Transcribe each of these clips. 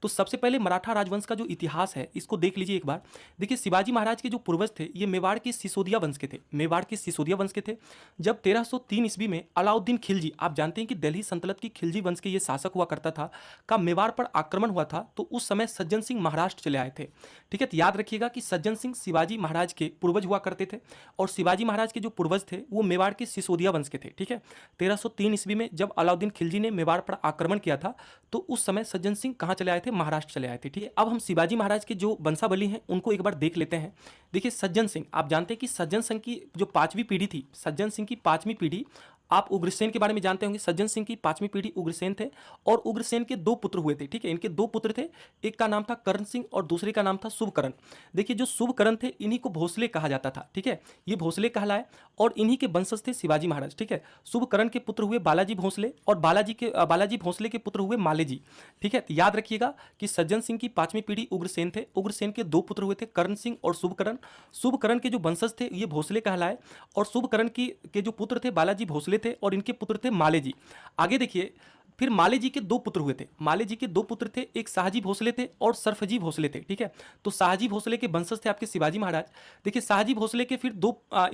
तो सबसे पहले मराठा राजवंश का जो इतिहास है इसको देख लीजिए एक बार। देखिए शिवाजी महाराज के जो पूर्वज थे ये मेवाड़ के सिसोदिया वंश के थे, मेवाड़ के सिसोदिया वंश के थे। जब 1303 ईस्वी में अलाउद्दीन खिलजी, आप जानते हैं कि दिल्ली सल्तनत की खिलजी वंश के ये शासक हुआ करता था, का मेवाड़ पर आक्रमण हुआ था, तो उस समय सज्जन सिंह महाराष्ट्र चले आए थे। ठीक है, तो याद रखिएगा कि सज्जन सिंह शिवाजी महाराज के पूर्वज हुआ करते थे और शिवाजी महाराज के जो पूर्वज थे वो मेवाड़ के सिसोदिया वंश के थे। ठीक है, 1303 ईस्वी में जब अलाउद्दीन खिलजी ने मेवाड़ पर आक्रमण किया था तो उस समय सज्जन सिंह कहाँ चले आए थे, महाराष्ट्र चले आए थे। ठीक है, अब हम शिवाजी महाराज के जो वंशावली हैं उनको एक बार देख लेते हैं। देखिए सज्जन सिंह, आप जानते हैं कि सज्जन सिंह की जो पांचवी पीढ़ी थी, सज्जन सिंह की पांचवी पीढ़ी, आप उग्रसेन के बारे में जानते होंगे। सज्जन सिंह की पांचवी पीढ़ी उग्रसेन थे और उग्रसेन के दो पुत्र हुए थे। ठीक है, इनके दो पुत्र थे, एक का नाम था कर्ण सिंह और दूसरे का नाम था शुभकर्ण। देखिए जो शुभकर्ण थे इन्हीं को भोसले कहा जाता था। ठीक है, ये भोसले कहलाए और इन्हीं के वंशज थे शिवाजी महाराज। ठीक है, शुभकर्ण के पुत्र हुए बालाजी भोसले और बालाजी भोसले के पुत्र हुए मालेजी। ठीक है, तो याद रखिएगा कि सज्जन सिंह की पांचवी पीढ़ी उग्रसेन थे, उग्रसेन के दो पुत्र हुए थे कर्ण सिंह और शुभकर्ण। शुभकर्ण के जो वंशज थे ये भोसले कहलाए और शुभकर्ण के जो पुत्र थे बालाजी भोसले थे और इनके पुत्र थे माले जी। आगे देखिए, फिर माले जी के दो पुत्र हुए थे, माले जी के दो पुत्र थे, एक शाहजी भोसले थे और सरफजी भोसले थे। ठीक है, तो शाहजी भोसले के वंशज थे आपके शिवाजी महाराज। देखिए शाहजी भोसले के फिर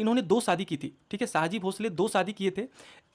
इन्होंने दो शादी की थी। ठीक है, शाहजी भोसले दो शादी किए थे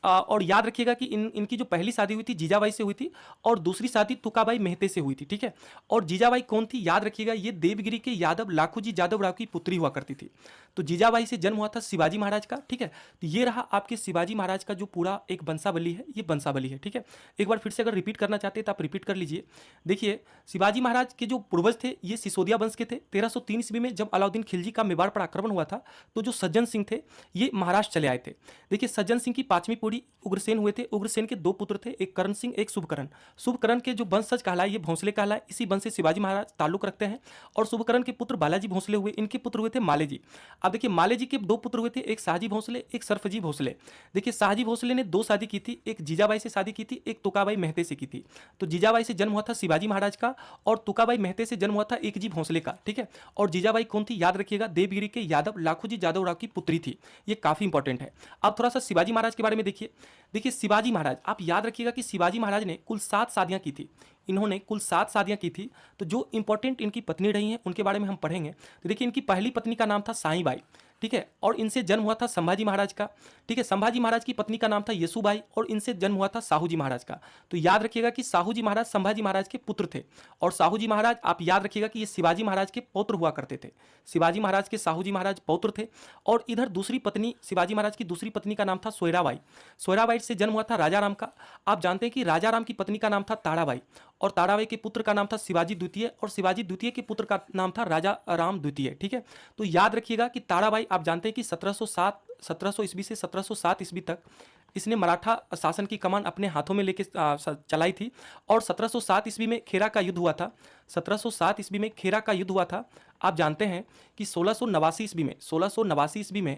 और याद रखिएगा कि इनकी जो पहली शादी हुई थी जीजाबाई से हुई थी और दूसरी शादी तुकाबाई मेहते से हुई थी। ठीक है, और जीजाबाई कौन थी, याद रखिएगा ये देवगिरी के यादव लाखूजी यादव राव की पुत्री हुआ करती थी। तो जीजाबाई से जन्म हुआ था शिवाजी महाराज का। ठीक है, तो ये रहा आपके शिवाजी महाराज का जो पूरा एक वंशावली है, ये वंशावली है। ठीक है, एक बार फिर से अगर रिपीट करना चाहते हैं तो आप रिपीट कर लीजिए। देखिए शिवाजी महाराज के जो पूर्वज थे ये सिसोदिया वंश के थे। 1303 ईस्वी में जब अलाउद्दीन खिलजी का मेवाड़ पर आक्रमण हुआ था तो जो सज्जन सिंह थे ये महाराष्ट्र चले आए थे। देखिए सज्जन सिंह की पांचवी पीढ़ी उग्रसेन हुए थे, उग्रसेन के दो पुत्र थे, एक कर्ण सिंह एक शुभकर्ण। शुभकर्ण के जो वंशज कहलाए ये भोसले कहलाए, इसी वंश से शिवाजी महाराज ताल्लुक रखते हैं। और शुभकर्ण के पुत्र बालाजी भोसले हुए, इनके पुत्र हुए थे माले जी। अब देखिए माले जी के दो पुत्र हुए थे, एक शाहजी भोसले एक सरफजी भोसले। देखिए शाहजी भोसले ने दो शादी की थी, एक जीजाबाई से शादी की थी, एक तुकाबाई मेहते से की थी। तो जीजाबाई से जन्म हुआ था शिवाजी महाराज का और तुकाबाई मेहते से जन्म हुआ था एक जी भोसले का। ठीक है, और जीजाबाई कौन थी, याद रखिएगा देवगिरी के यादव लाखूजी यादव राव की पुत्री थी। ये काफी इंपॉर्टेंट है। अब थोड़ा सा शिवाजी महाराज के बारे में देखिए। देखिए शिवाजी महाराज, आप याद रखिएगा कि शिवाजी महाराज ने कुल 7 शादियां की थी। इन्होंने कुल 7 शादियां की थी। तो जो इंपॉर्टेंट इनकी पत्नी रही हैं उनके बारे में हम पढ़ेंगे। तो देखिए इनकी पहली पत्नी का नाम था साईबाई। ठीक है, और इनसे जन्म हुआ था संभाजी महाराज का। ठीक है, संभाजी महाराज की पत्नी का नाम था येसुबाई और इनसे जन्म हुआ था साहूजी महाराज का। तो याद रखिएगा कि साहूजी महाराज संभाजी महाराज के पुत्र थे और साहूजी महाराज आप याद रखिएगा कि ये शिवाजी महाराज के पौत्र हुआ करते थे। शिवाजी महाराज के साहूजी महाराज पौत्र थे। और इधर दूसरी पत्नी, शिवाजी महाराज की दूसरी पत्नी का नाम था सोयराबाई। सोयराबाई से जन्म हुआ था राजा राम का। आप जानते हैं कि राजा राम की पत्नी का नाम था ताड़ाबाई और ताड़ाबाई के पुत्र का नाम था शिवाजी द्वितीय और शिवाजी द्वितीय के पुत्र का नाम था राजा राम द्वितीय। ठीक है, तो याद रखिएगा कि ताड़ाबाई आप जानते हैं कि 1700 ईस्वी से 1707 ईस्वी तक इसने मराठा शासन की कमान अपने हाथों में लेके चलाई थी। और 1707 ईस्वी में खेरा का युद्ध हुआ था। 1707 ईस्वी में खेरा का युद्ध हुआ था। आप जानते हैं कि 1689 ईस्वी में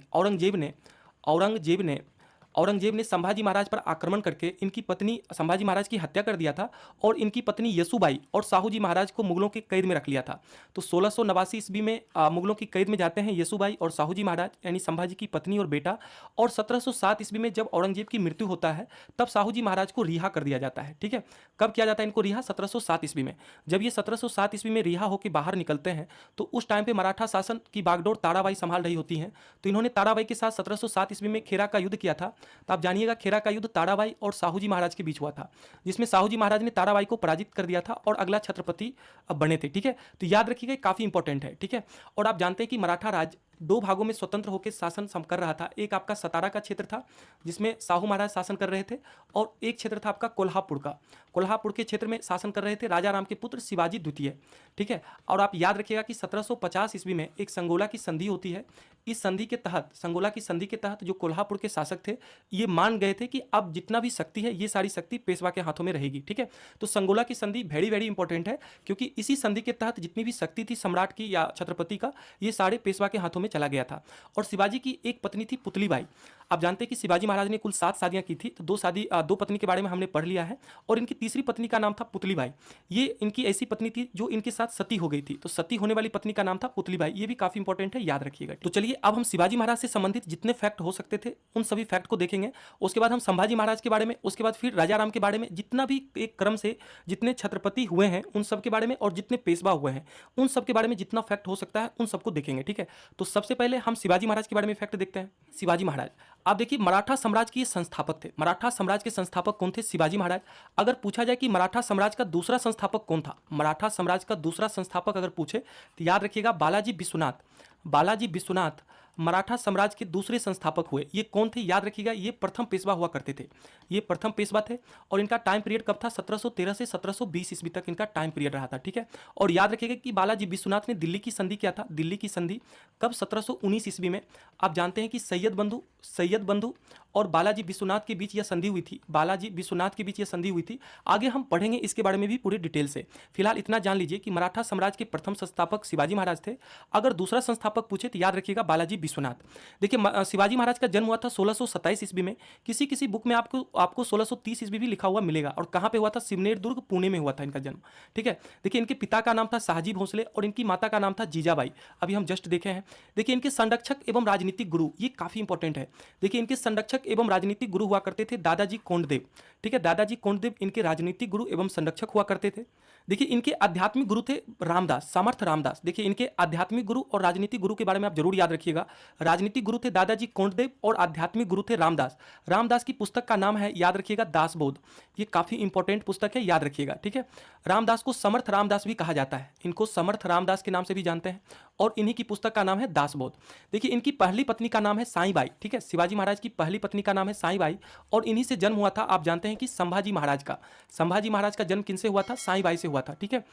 औरंगजेब ने संभाजी महाराज पर आक्रमण करके इनकी पत्नी संभाजी महाराज की हत्या कर दिया था और इनकी पत्नी येसुबाई और साहूजी महाराज को मुगलों के कैद में रख लिया था। तो 1689 ईस्वी में मुगलों की कैद में जाते हैं येसुबाई और साहूजी महाराज यानी संभाजी की पत्नी और बेटा। और 1707 ईस्वी में जब औरंगजेब की मृत्यु होता है तब साहूजी महाराज को रिहा कर दिया जाता है। ठीक है, कब किया जाता है इनको रिहा, 1707 ईस्वी में। जब ये 1707 ईस्वी में रिहा होकर बाहर निकलते हैं तो उस टाइम पे मराठा शासन की बागडोर ताराबाई संभाल रही होती हैं। तो इन्होंने ताराबाई के साथ 1707 ईस्वी में खेरा का युद्ध किया था। तो आप जानिएगा खेरा का युद्ध ताराबाई और साहूजी महाराज के बीच हुआ था, जिसमें साहूजी महाराज ने ताराबाई को पराजित कर दिया था और अगला छत्रपति बने थे। ठीक है, तो याद रखिएगा काफी इंपॉर्टेंट है। ठीक है, और आप जानते हैं कि मराठा राज दो भागों में स्वतंत्र होकर शासन कर रहा था। एक आपका सतारा का क्षेत्र था जिसमें साहू महाराज शासन कर रहे थे और एक क्षेत्र था आपका कोल्हापुर का। कोल्हापुर के क्षेत्र में शासन कर रहे थे राजा राम के पुत्र शिवाजी द्वितीय। ठीक है, और आप याद रखिएगा कि 1750 ईस्वी में एक संगोला की संधि होती है। इस संधि के तहत, संगोला की संधि के तहत जो कोल्हापुर के शासक थे ये मान गए थे कि अब जितना भी शक्ति है ये सारी शक्ति पेशवा के हाथों में रहेगी। ठीक है, तो संगोला की संधि वेरी इंपॉर्टेंट है क्योंकि इसी संधि के तहत जितनी भी शक्ति थी सम्राट की या छत्रपति का ये सारे पेशवा के हाथों में चला गया था। और शिवाजी की एक पत्नी थी पुतलीबाई। आप जानते हैं कि शिवाजी महाराज ने कुल 7 शादियां की थी, तो 2 पत्नी के बारे में हमने पढ़ लिया है। और इनकी तीसरी पत्नी का नाम था पुतलीबाई। ये इनकी ऐसी पत्नी थी जो इनके साथ सती हो गई थी, तो सती होने वाली पत्नी का नाम था पुतलीबाई। ये भी काफी इंपॉर्टेंट है, याद रखिएगा। तो चलिए अब हम शिवाजी महाराज से संबंधित जितने फैक्ट हो सकते थे उन सभी फैक्ट को देखेंगे। उसके बाद हम संभाजी महाराज के बारे में, उसके बाद फिर राजा राम के बारे में, जितना भी एक क्रम से जितने छत्रपति हुए हैं उन सब के बारे में, और जितने पेशवा हुए हैं उन सब के बारे में जितना फैक्ट हो सकता है उन सबको देखेंगे। ठीक है, तो सबसे पहले हम शिवाजी महाराज के बारे में फैक्ट देखते हैं। शिवाजी महाराज, आप देखिए, मराठा साम्राज्य के संस्थापक थे। मराठा साम्राज्य के संस्थापक कौन थे? शिवाजी महाराज। अगर पूछा जाए कि मराठा साम्राज्य का दूसरा संस्थापक कौन था, मराठा साम्राज्य का दूसरा संस्थापक अगर पूछे तो याद रखिएगा बालाजी विश्वनाथ। बालाजी विश्वनाथ मराठा साम्राज्य के दूसरे संस्थापक हुए। ये कौन थे? याद रखिएगा, ये प्रथम पेशवा हुआ करते थे। ये प्रथम पेशवा थे और इनका टाइम पीरियड कब था? 1713 से 1720 ईस्वी तक इनका टाइम पीरियड रहा था। ठीक है, और याद रखिएगा कि बालाजी विश्वनाथ ने दिल्ली की संधि किया था। दिल्ली की संधि कब? 1719 ईस्वी में। आप जानते हैं कि सैयद बंधु और बालाजी विश्वनाथ के बीच यह संधि हुई थी। बालाजी विश्वनाथ के बीच यह संधि हुई थी। आगे हम पढ़ेंगे इसके बारे में भी पूरी डिटेल से। फिलहाल इतना जान लीजिए कि मराठा साम्राज्य के प्रथम संस्थापक शिवाजी महाराज थे। अगर दूसरा संस्थापक पूछे तो याद रखिएगा बालाजी विश्वनाथ। देखिए, शिवाजी महाराज का जन्म हुआ था 1627 ईस्वी में। किसी बुक में आपको 1630 ईस्वी भी लिखा हुआ मिलेगा। और कहाँ पे हुआ था? सिवनेर दुर्ग, पुणे में हुआ था इनका जन्म। ठीक है, देखिए इनके पिता का नाम था शाहजी भोसले और इनकी माता का नाम था जीजाबाई। अभी हम जस्ट देखे हैं। देखिए इनके संरक्षक एवं राजनीतिक गुरु, ये काफी इंपॉर्टेंट है। देखिए इनके संरक्षक एवं राजनीतिक गुरु हुआ करते थे दादाजी कोंडदेव। ठीक है, दादाजी कोंडदेव इनके राजनीतिक गुरु एवं संरक्षक हुआ करते थे। देखिए इनके आध्यात्मिक गुरु थे रामदास, सामर्थ रामदास। देखिए इनके आध्यात्मिक गुरु और राजनीतिक गुरु के बारे में आप जरूर याद रखिएगा। राजनीतिक गुरु थे दादाजी कोंडदेव और आध्यात्मिक गुरु थे रामदास। रामदास की पुस्तक का नाम है, याद रखिएगा, दासबोध। ये काफी इंपॉर्टेंट पुस्तक है, याद रखिएगा। ठीक है, रामदास को समर्थ रामदास भी कहा जाता है। इनको समर्थ रामदास के नाम से भी जानते हैं और इन्हीं की पुस्तक का नाम है दासबोध। देखिए इनकी पहली पत्नी का नाम है साईबाई। ठीक है, शिवाजी महाराज की पहली पत्नी का नाम है साईबाई और इन्हीं से जन्म हुआ था। आप जानते हैं कि संभाजी महाराज का। संभाजी महाराज का जन्म किनसे हुआ था? साईबाई से हुआ था। ठीक है,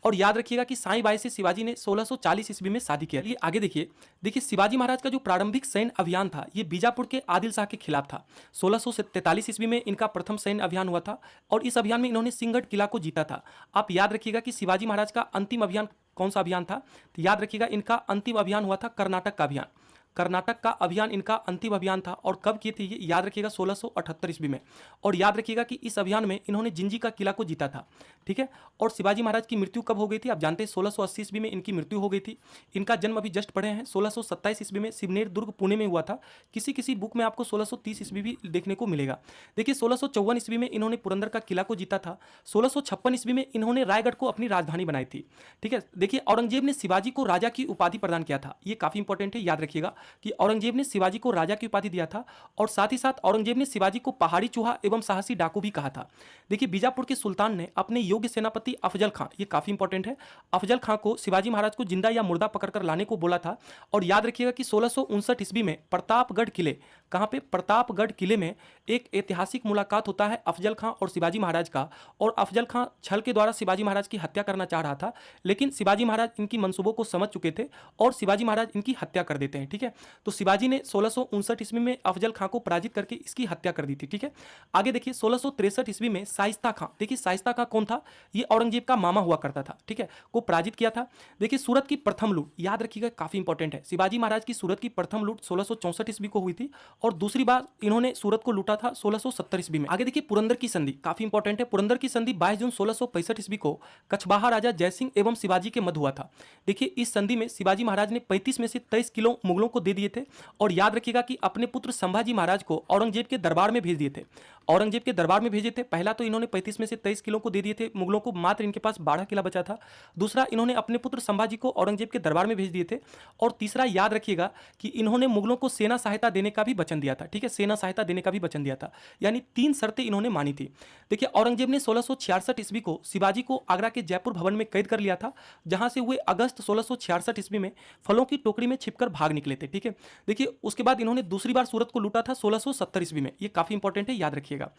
और याद रखिएगा कि साईबाई से शिवाजी ने 1640 ईस्वी में शादी किया। ये आगे देखिए शिवाजी महाराज का जो प्रारंभिक सैन्य अभियान था ये बीजापुर के आदिल शाह के खिलाफ था। 1643 ईस्वी में इनका प्रथम सैन्य अभियान हुआ था और इस अभियान में इन्होंने सिंहगढ़ किला को जीता था। आप याद रखिएगा कि शिवाजी महाराज का अंतिम अभियान कौन सा अभियान था? तो याद रखिएगा इनका अंतिम अभियान हुआ था कर्नाटक का अभियान। कर्नाटक का अभियान इनका अंतिम अभियान था और कब किए थे ये? याद रखिएगा 1678 ईस्वी में। और याद रखिएगा कि इस अभियान में इन्होंने जिंजी का किला को जीता था। ठीक है, और शिवाजी महाराज की मृत्यु कब हो गई थी? आप जानते हैं 1680 ईस्वी में इनकी मृत्यु हो गई थी। इनका जन्म अभी जस्ट पढ़े हैं 1627 ईस्वी में सिवनेर दुर्ग, पुणे में हुआ था। किसी बुक में आपको 1630 ईस्वी भी देखने को मिलेगा। देखिए 1654 ईस्वी में इन्होंने पुरंदर का किला को जीता था। 1656 ईस्वी में इन्होंने रायगढ़ को अपनी राजधानी बनाई थी। ठीक है, देखिए औरंगजेब ने शिवाजी को राजा की उपाधि प्रदान किया था। ये काफी इंपॉर्टेंट है, याद रखिएगा कि औरंगजेब ने शिवाजी को राजा की उपाधि दिया था और साथ ही साथ औरंगजेब ने शिवाजी को पहाड़ी चूहा एवं साहसी डाकू भी कहा था। देखिए बीजापुर के सुल्तान ने अपने योग्य सेनापति अफजल खां, ये काफी इंपॉर्टेंट है, अफजल खां को शिवाजी महाराज को जिंदा या मुर्दा पकड़कर लाने को बोला था। और याद रखिएगा कि 1659 ईस्वी में प्रतापगढ़ किले, कहां पे? प्रतापगढ़ किले में एक ऐतिहासिक मुलाकात होता है अफजल खां और शिवाजी महाराज का। और अफजल खां छल के द्वारा शिवाजी महाराज की हत्या करना चाह रहा था, लेकिन शिवाजी महाराज इनकी मंसूबों को समझ चुके थे और शिवाजी महाराज इनकी हत्या कर देते हैं। ठीक है, तो शिवाजी ने 1659 ईस्वी में अफजल खां को पराजित करके इसकी हत्या कर दी थी। ठीक है, आगे देखिए 1663 ईस्वी में शाइस्ता खां, देखिए शाइस्ता खां कौन था? ये औरंगजेब का मामा हुआ करता था। ठीक है, को पराजित किया था। देखिए सूरत की प्रथम लूट, याद रखिएगा काफी इंपॉर्टेंट है, शिवाजी महाराज की सूरत की प्रथम लूट 1664 ईस्वी को हुई थी और दूसरी बार इन्होंने सूरत को लूटा था 1670 ईस्वी में। आगे देखिए पुरंदर की संधि, काफी इंपॉर्टेंट है। पुरंदर की संधि 22 जून 1665 ईस्वी को कछवाहा राजा जयसिंह एवं शिवाजी के मध्य हुआ था। देखिए इस संधि में शिवाजी महाराज ने 35 में से 23 किलो मुगलों को दे दिए थे और याद रखिएगा कि अपने पुत्र संभाजी महाराज को औरंगजेब के दरबार में भेज दिए थे। औरंगजेब के दरबार में भेजे थे। पहला तो इन्होंने 35 में से 23 किलो को दे दिए थे मुगलों को, मात्र इनके पास 12 किला बचा था। दूसरा, इन्होंने अपने पुत्र संभाजी को औरंगजेब के दरबार में भेज दिए थे। और तीसरा, याद रखिएगा कि इन्होंने मुगलों को सेना सहायता देने का भी वचन दिया था। ठीक है, सेना सहायता देने का भी वचन दिया था, यानी 3 शर्तें इन्होंने मानी थी। देखिए औरंगजेब ने 1666 ईस्वी को शिवाजी को आगरा के जयपुर भवन में कैद कर लिया था, जहां से वे अगस्त 1666 ईस्वी में फलों की टोकरी में छिपकर भाग निकले थे। ठीक है, देखिए उसके बाद इन्होंने दूसरी बार सूरत को लूटा था 1670 ईस्वी में। ये काफी इंपॉर्टेंट है, याद रखिएगा।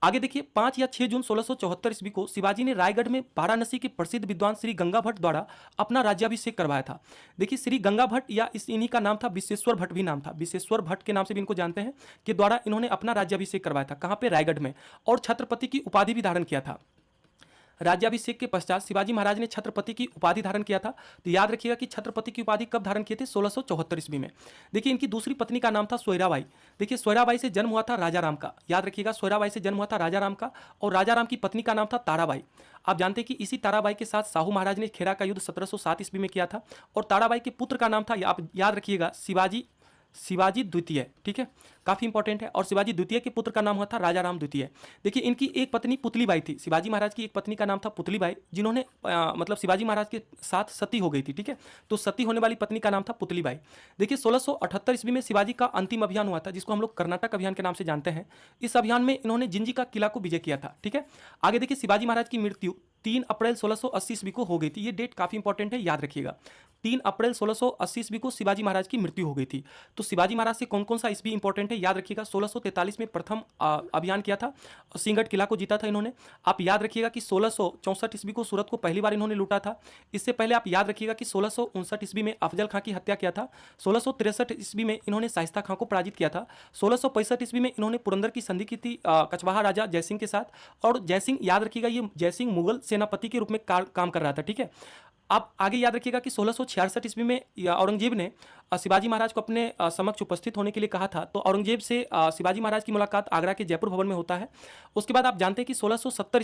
आगे देखिए 5 या 6 जून 1674 ईस्वी को शिवाजी ने रायगढ़ में वाराणसी के प्रसिद्ध विद्वान श्री गंगा भट्ट द्वारा अपना राज्याभिषेक करवाया था। देखिए श्री गंगा भट्ट या इन्हीं का नाम था विश्वेश्वर भट्ट भी नाम था, विश्वेश्वर भट्ट के नाम से भी इनको जानते हैं, के द्वारा इन्होंने अपना राज्याभिषेक करवाया था। कहां पे? रायगढ़ में। और छत्रपति की उपाधि भी धारण किया था। राज्याभिषेक के पश्चात शिवाजी महाराज ने छत्रपति की उपाधि धारण किया था। तो याद रखिएगा कि छत्रपति की उपाधि कब धारण किए थे? 1674 ईस्वी में। देखिए इनकी दूसरी पत्नी का नाम था सोयराबाई। देखिए सोयराबाई से जन्म हुआ था राजा राम का। याद रखिएगा सोयराबाई से जन्म हुआ था राजा राम का, और राजा राम की पत्नी का नाम था ताराबाई। आप जानते हैं कि इसी ताराबाई के साथ साहू महाराज ने खेरा का युद्ध 1707 ईस्वी में किया था, और ताराबाई के पुत्र का नाम था, आप याद रखिएगा, शिवाजी द्वितीय। ठीक है, काफी इंपॉर्टेंट है। और शिवाजी द्वितीय के पुत्र का नाम हुआ था राजा राम द्वितीय। देखिए इनकी एक पत्नी पुतलीबाई थी। शिवाजी महाराज की एक पत्नी का नाम था पुतलीबाई, जिन्होंने मतलब शिवाजी महाराज के साथ सती हो गई थी। ठीक है, तो सती होने वाली पत्नी का नाम था पुतलीबाई। देखिए 1678 ईस्वी में शिवाजी का अंतिम अभियान हुआ था, जिसको हम लोग कर्नाटक अभियान के नाम से जानते हैं। इस अभियान में इन्होंने जिंजी का किला को विजय किया था। ठीक है, आगे देखिए शिवाजी महाराज की मृत्यु 3 अप्रैल 1680 ईस्वी को हो गई थी। ये डेट काफी इंपॉर्टेंट है, याद रखिएगा। 3 अप्रैल 1680 ईस्वी को शिवाजी महाराज की मृत्यु हो गई थी। तो शिवाजी महाराज से कौन कौन सा ईस्वी इंपॉर्टेंट है, याद रखिएगा। 1643 में प्रथम अभियान किया था, सिंहगढ़ किला को जीता था इन्होंने। आप याद रखिएगा कि 1664 ईस्वी को सूरत को पहली बार इन्होंने लूटा था। इससे पहले आप याद रखिएगा कि 1659 ईस्वी में अफजल खां की हत्या किया था। 1663 ईस्वी में इन्होंने शाइस्ता खां को पराजित किया था। 1665 ईस्वी में इन्होंने पुरंदर की संधि की थी कचवाहा राजा जयसिंह के साथ। और जयसिंह, याद रखिएगा, ये जयसिंह मुगल सेनापति के रूप में काम कर रहा था। ठीक है, आप आगे याद रखिएगा कि 1666 ईस्वी में औरंगजेब ने शिवाजी महाराज को अपने समक्ष उपस्थित होने के लिए कहा था। तो औरंगजेब से शिवाजी महाराज की मुलाकात आगरा के जयपुर भवन में होता है। उसके बाद आप जानते हैं कि 1670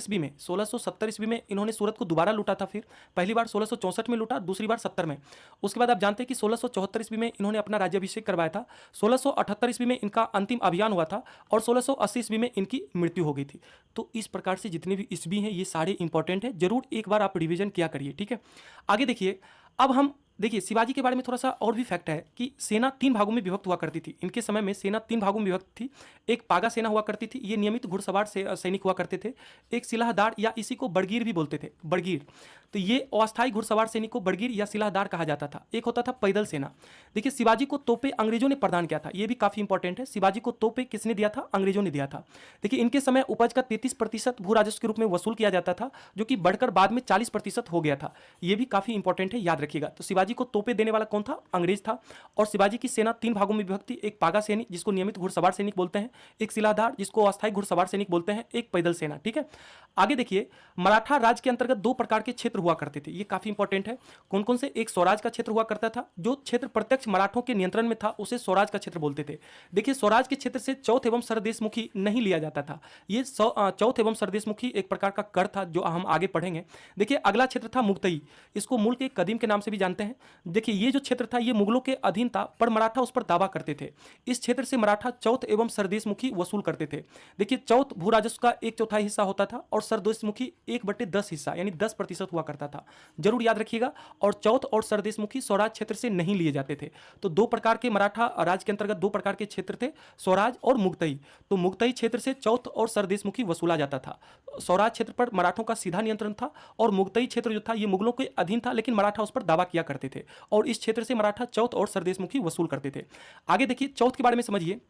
ईस्वी में इन्होंने सूरत को दोबारा लूटा था। फिर पहली बार 1664 में लूटा, दूसरी बार 70 में। उसके बाद आप जानते हैं कि 1674 ईस्वी में इन्होंने अपना राज्याभिषेक करवाया था। 1678 ईस्वी में इनका अंतिम अभियान हुआ था, और 1680 ईस्वी में इनकी मृत्यु हो गई थी। तो इस प्रकार से जितने भी ईस्वी हैं ये सारे इंपॉर्टेंट है, जरूर एक बार आप रिवीजन किया करिए। ठीक है, आगे देखिए, अब हम देखिए शिवाजी के बारे में थोड़ा सा और भी फैक्ट है कि सेना 3 भागों में विभक्त हुआ करती थी। इनके समय में सेना 3 भागों में विभक्त थी। एक पागा सेना हुआ करती थी, ये नियमित घुड़सवार सैनिक हुआ करते थे। एक सिलाहदार, या इसी को बड़गीर भी बोलते थे, बड़गीर। तो ये अस्थायी घुड़सवार सैनिक को बड़गीर या सिलाहदार कहा जाता था। एक होता था पैदल सेना। देखिए शिवाजी को तोपे अंग्रेजों ने प्रदान किया था, ये भी काफी इंपॉर्टेंट है। शिवाजी को तोपे किसने दिया था? अंग्रेजों ने दिया था। देखिए इनके समय उपज का 33% भू राजस्व के रूप में वसूल किया जाता था, जो कि बढ़कर बाद में 40% हो गया था। ये भी काफी इंपॉर्टेंट है, याद रखिएगा। तो शिवाजी को तोपे देने वाला कौन था? अंग्रेज था। और शिवाजी की सेना 3 भागों में विभक्त थी। एक पागा सैनिक, जिसको नियमित घुड़सवार सैनिक बोलते हैं, एक सिलाहदार, जिसको अस्थायी घुड़सवार सैनिक बोलते हैं, एक पैदल सेना। ठीक है, आगे देखिए, मराठा राज्य के अंतर्गत 2 प्रकार के क्षेत्र हुआ करते थे। ये काफी इंपॉर्टेंट है। कौन कौन से? एक स्वराज का क्षेत्र हुआ करता था, जो क्षेत्र प्रत्यक्ष मराठों के नियंत्रण में था, उसे स्वराज का क्षेत्र बोलते थे। देखिए स्वराज के क्षेत्र से चौथ एवं सरदेशमुखी नहीं लिया जाता था। ये चौथ एवं सरदेशमुखी एक प्रकार का कर था, जो हम आगे पढ़ेंगे। देखिए अगला क्षेत्र था मुक्तई, इसको मूल के कदीम के नाम से भी जानते हैं। देखिए ये जो क्षेत्र था ये मुगलों के अधीन था, पर मराठा उस पर दावा करते थे। इस क्षेत्र से मराठा चौथ एवं सरदेशमुखी वसूल करते थे। देखिए चौथ भू राजस्व का 1/4 हिस्सा होता था, और सरदेशमुखी 1/10 हिस्सा यानी 10% हुआ करता था। जरूर याद रखिएगा। और चौथ और सरदेशमुखी स्वराज क्षेत्र से नहीं लिए जाते थे। तो 2 प्रकार के मराठा राज्य के अंतर्गत 2 प्रकार के क्षेत्र थे, स्वराज और मुक्तई। तो मुक्तई क्षेत्र से चौथ और सरदेशमुखी वसूला जाता था। स्वराज क्षेत्र पर मराठों का सीधा नियंत्रण था, और मुक्तई क्षेत्र जो था ये मुगलों के अधीन था, लेकिन मराठा उस पर दावा किया करते थे, और इस क्षेत्र से मराठा चौथ और सरदेशमुखी वसूल करते थे। आगे देखिए चौथ के बारे में समझिए।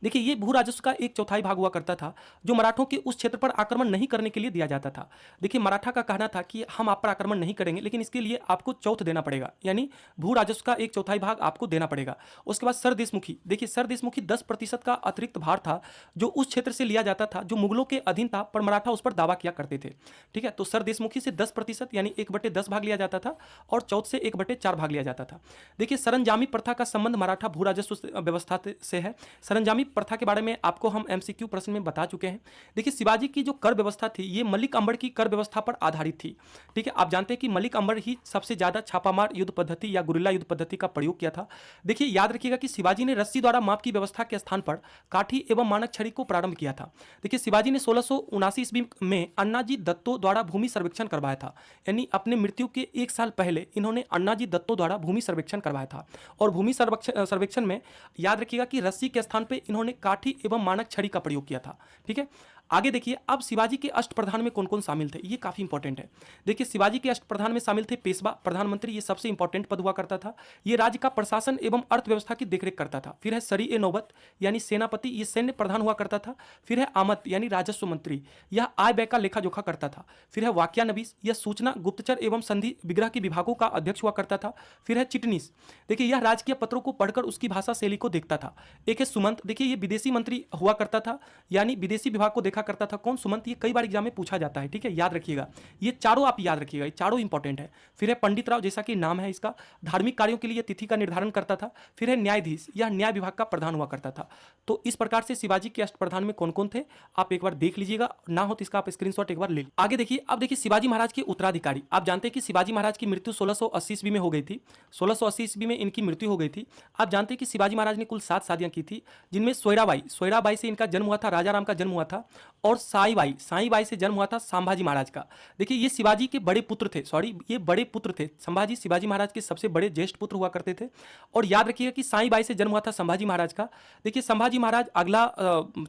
देखिए ये भू राजस्व का 1/4 भाग हुआ करता था, जो मराठों के उस क्षेत्र पर आक्रमण नहीं करने के लिए दिया जाता था। देखिए मराठा का कहना था कि हम आप पर आक्रमण नहीं करेंगे, लेकिन इसके लिए आपको चौथ देना पड़ेगा, यानी भू राजस्व का 1/4 भाग आपको देना पड़ेगा। उसके बाद सरदेशमुखी। देखिए सरदेशमुखी 10% का अतिरिक्त भार था, जो उस क्षेत्र से लिया जाता था, जो मुगलों के अधीन था, पर मराठा उस पर दावा किया करते थे। ठीक है, तो सरदेशमुखी से 10% यानी 1/10 भाग लिया जाता था, और चौथ से 1/4 भाग लिया जाता था। देखिए सरंजामी प्रथा का संबंध मराठा भू राजस्व व्यवस्था से है। सरंजामी प्रथा के बारे में आपको हम एमसीक्यू प्रश्न में बता चुके हैं। देखिए शिवाजी की जो कर व्यवस्था थी ये मलिक अंबर की कर व्यवस्था पर आधारित थी। ठीक है, आप जानते हैं कि मलिक अंबर ही सबसे ज्यादा छापामार युद्ध पद्धति या गुरिल्ला युद्ध पद्धति का प्रयोग किया था। देखिए याद रखिएगा कि शिवाजी ने रस्सी द्वारा माप की व्यवस्था के स्थान पर काठी एवं मानक छड़ी को प्रारंभ किया था। देखिए शिवाजी ने 1679 ईस्वी में अन्नाजी दत्तो द्वारा भूमि सर्वेक्षण करवाया था, यानी अपने मृत्यु के 1 साल पहले इन्होंने अन्नाजी दत्तो द्वारा भूमि सर्वेक्षण करवाया था। और भूमि सर्वेक्षण में याद रखिएगा कि रस्सी के स्थान पर इन्होंने काठी एवं मानक छड़ी का प्रयोग किया था। ठीक है, आगे देखिए अब शिवाजी के अष्टप्रधान में कौन कौन शामिल थे, ये काफी इंपॉर्टेंट है। देखिए शिवाजी के अष्टप्रधान में शामिल थे पेशवा, प्रधानमंत्री, ये सबसे इंपॉर्टेंट पद हुआ करता था। ये राज्य का प्रशासन एवं अर्थव्यवस्था की देखरेख करता था। फिर है सरी ए नौबत यानी सेनापति, ये सैन्य प्रधान हुआ करता था। फिर है आमद यानी राजस्व मंत्री, यह आय व्यय का लेखा जोखा करता था। फिर है वाक्या नबीस, यह सूचना, गुप्तचर एवं संधि विग्रह के विभागों का अध्यक्ष हुआ करता था। फिर है चिटनीस, देखिए यह राजकीय पत्रों को पढ़कर उसकी भाषा शैली को देखता था। एक है सुमंत, देखिए ये विदेशी मंत्री हुआ करता था, यानी विदेशी विभाग को देखा करता था कौन? सुमंत। ये कई बार एग्जाम में पूछा जाता है, ठीक है, याद रखिएगा। ये चारों आप याद रखिएगा, ये चारों इंपॉर्टेंट है। फिर है पंडित राव, जैसा कि नाम है इसका, धार्मिक कार्यों के लिए तिथि का निर्धारण करता था। फिर है न्यायाधीश, यह न्याय विभाग का प्रधान हुआ करता था। तो इस प्रकार से शिवाजी के अष्टप्रधान में कौन कौन थे आप एक बार देख लीजिएगा, ना हो तो इसका आप स्क्रीनशॉट एक बार ले लीजिए। आगे देखिए, अब देखिए शिवाजी महाराज के उत्तराधिकारी। आप जानते हैं कि शिवाजी महाराज की मृत्यु 1680 ईस्वी में हो गई थी। 1680 ईस्वी में इनकी मृत्यु हो गई थी। आप जानते हैं कि शिवाजी महाराज ने कुल 7 शादियां की थी, जिनमें सोयराबाई से इनका जन्म हुआ था, राजा राम का जन्म हुआ था। और साईबाई से जन्म हुआ था संभाजी महाराज का। देखिए ये शिवाजी के बड़े पुत्र थे, ये बड़े पुत्र थे। संभाजी शिवाजी महाराज के सबसे बड़े ज्येष्ठ पुत्र हुआ करते थे। और याद रखिएगा कि साईबाई से जन्म हुआ था संभाजी महाराज का। देखिए संभाजी महाराज अगला